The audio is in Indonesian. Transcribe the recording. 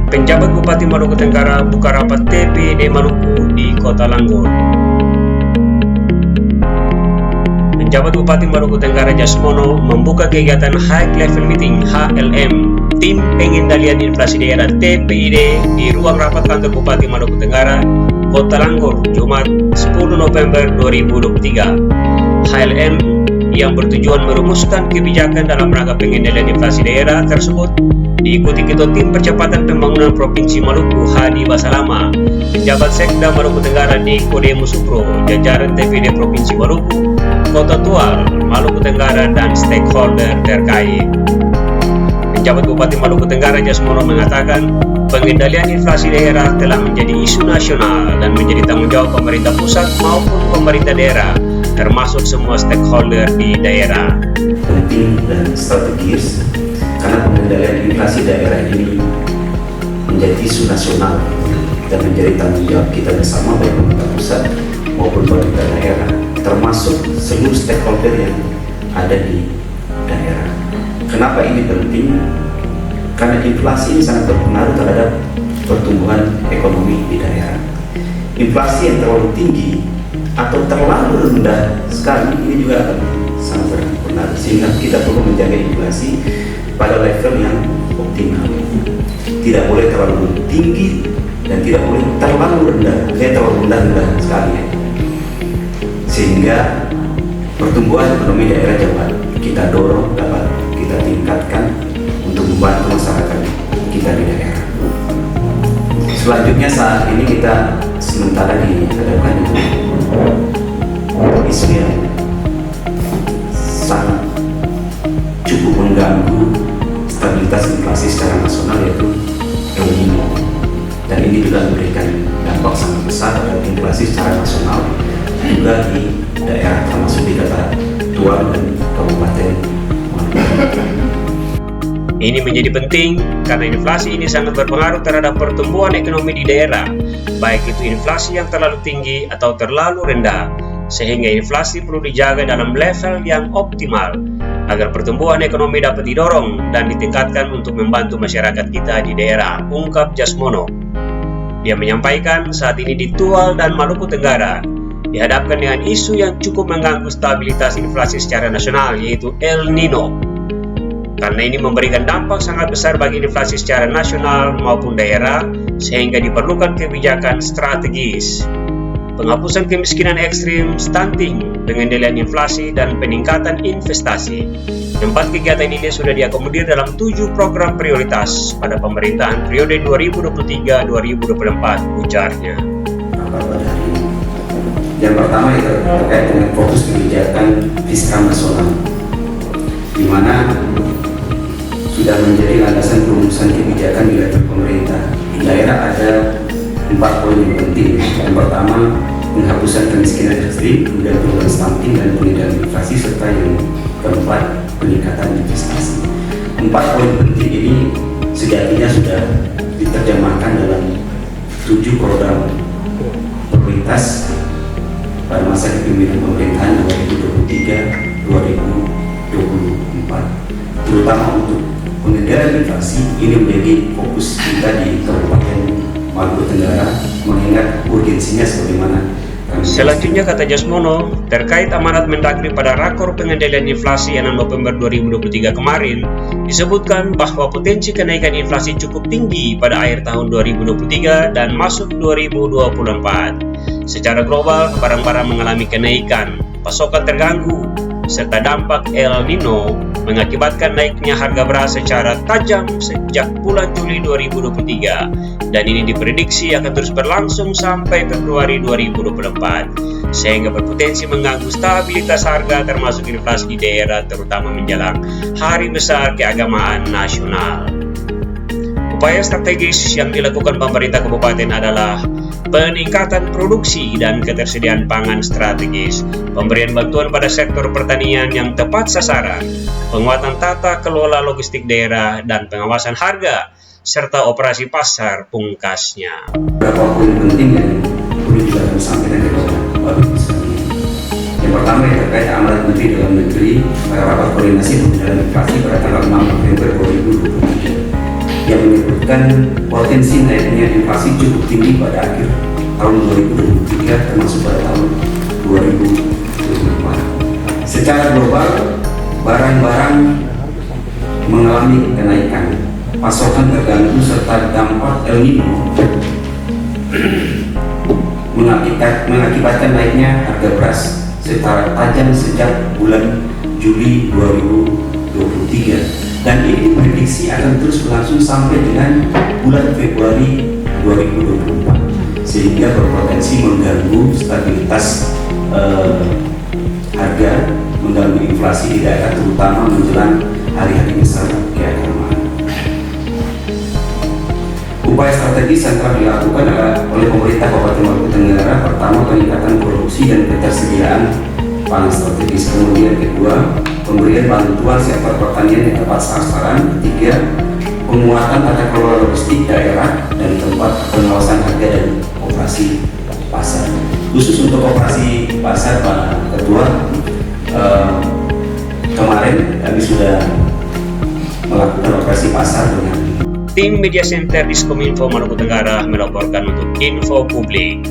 Penjabat Bupati Maluku Tenggara buka rapat TPD Maluku di Kota Langgor. Penjabat Bupati Maluku Tenggara Jasmono membuka kegiatan High Level Meeting HLM Tim Pengendalian Inflasi Daerah TPID di ruang rapat kantor Bupati Maluku Tenggara, Kota Langgor, Jumat 10 November 2023. HLM yang bertujuan merumuskan kebijakan dalam rangka pengendalian inflasi daerah tersebut diikuti Ketua Tim Percepatan Pembangunan Provinsi Maluku Hadi Basalama, Penjabat Sekda Maluku Tenggara Niko Demusupro, jajaran TPD Provinsi Maluku, Kota Tual, Maluku Tenggara, dan stakeholder terkait. Penjabat Bupati Maluku Tenggara Jasmono mengatakan pengendalian inflasi daerah telah menjadi isu nasional dan menjadi tanggung jawab pemerintah pusat maupun pemerintah daerah, termasuk semua stakeholder di daerah. Penting dan strategis karena pengendalian inflasi daerah ini menjadi isu nasional dan menjadi tanggung jawab kita bersama, baik pemerintah pusat maupun pemerintah daerah, termasuk seluruh stakeholder yang ada di daerah. Kenapa ini penting? Karena inflasi ini sangat berpengaruh terhadap pertumbuhan ekonomi di daerah. Inflasi yang terlalu tinggi atau terlalu rendah sekali ini juga akan sangat berpengaruh, sehingga kita perlu menjaga inflasi pada level yang optimal. Tidak boleh terlalu tinggi dan tidak boleh terlalu rendah, terlalu rendah sekali ya. Sehingga pertumbuhan ekonomi daerah dapat kita dorong, dapat kita tingkatkan untuk membantu masyarakat kita di daerah. Selanjutnya saat ini kita sementara dihadapkan dengan isu yang sangat cukup mengganggu stabilitas inflasi secara nasional, yaitu El Nino, dan ini juga memberikan dampak sangat besar terhadap inflasi secara nasional juga di daerah, termasuk di Kota Tual dan Kabupaten Maluku. Ini menjadi penting karena inflasi ini sangat berpengaruh terhadap pertumbuhan ekonomi di daerah, baik itu inflasi yang terlalu tinggi atau terlalu rendah, sehingga inflasi perlu dijaga dalam level yang optimal agar pertumbuhan ekonomi dapat didorong dan ditingkatkan untuk membantu masyarakat kita di daerah, ungkap Jasmono. Dia menyampaikan saat ini di Tual dan Maluku Tenggara dihadapkan dengan isu yang cukup mengganggu stabilitas inflasi secara nasional, yaitu El Nino. Karena ini memberikan dampak sangat besar bagi inflasi secara nasional maupun daerah, sehingga diperlukan kebijakan strategis. Penghapusan kemiskinan ekstrim, stunting, pengendalian inflasi, dan peningkatan investasi. 4 kegiatan ini sudah diakomodir dalam 7 program prioritas pada pemerintahan periode 2023-2024, ujarnya. Yang pertama itu terkait dengan fokus kebijakan fiskal nasional, di mana sudah menjadi landasan perumusan kebijakan di level pemerintah. Di daerah ada 4 poin yang penting. Yang pertama, penghapusan kemiskinan ekstrim, kemudian penurunan stunting dan pengendalian inflasi, serta yang keempat, peningkatan investasi. 4 poin penting ini sejatinya sudah diterjemahkan dalam 7 program prioritas pada masa kepemimpinan pemerintahan 2023-2024, terutama untuk pengendalian inflasi. Ini menjadi fokus kita di Kabupaten Maluku Tenggara, mengingat urgensinya sebagaimana. Selanjutnya, kata Jasmono, terkait amanat Mendagri pada Rakor Pengendalian Inflasi 6 November 2023 kemarin, disebutkan bahwa potensi kenaikan inflasi cukup tinggi pada akhir tahun 2023 dan masuk 2024. Secara global, barang-barang mengalami kenaikan, pasokan terganggu, serta dampak El Nino mengakibatkan naiknya harga beras secara tajam sejak bulan Juli 2023, dan ini diprediksi akan terus berlangsung sampai Februari 2024, sehingga berpotensi mengganggu stabilitas harga termasuk inflasi di daerah, terutama menjelang hari besar keagamaan nasional. Upaya strategis yang dilakukan pemerintah kabupaten adalah peningkatan produksi dan ketersediaan pangan strategis, pemberian bantuan pada sektor pertanian yang tepat sasaran, penguatan tata kelola logistik daerah, dan pengawasan harga, serta operasi pasar pungkasnya. Beberapa poin penting yang perlu juga kami sampaikan kepada Bapak Ibu sekalian. Yang pertama yang terkait amanat Menteri Dalam Negeri pada rapat koordinasi pengendalian inflasi pada tanggal 6 November 2023, yang yang menyebutkan potensi naiknya inflasi cukup tinggi pada akhir tahun 2023 termasuk pada tahun 2024. Secara global, barang-barang mengalami kenaikan, pasokan terganggu serta dampak El Nino mengakibatkan naiknya harga beras secara tajam sejak bulan Juli 2023, dan ini diprediksi akan terus berlangsung sampai dengan bulan Februari 2024, sehingga berpotensi mengganggu stabilitas harga, mengganggu inflasi di daerah, terutama menjelang hari-hari besar keagamaan. Upaya strategis yang telah dilakukan oleh pemerintah Kabupaten Maluku Tenggara: pertama, peningkatan produksi dan ketersediaan pangan strategis; kemudian kedua, pemberian bantuan sektor pertanian yang tepat sasaran; ketiga, penguatan tata kelola logistik daerah dan tempat pengawasan harga dan operasi pasar. Khusus untuk operasi pasar, Pak Ketua, kemarin kami sudah melakukan operasi pasar dengan Tim Media Center Diskominfo Maluku Tenggara melaporkan untuk Info Publik.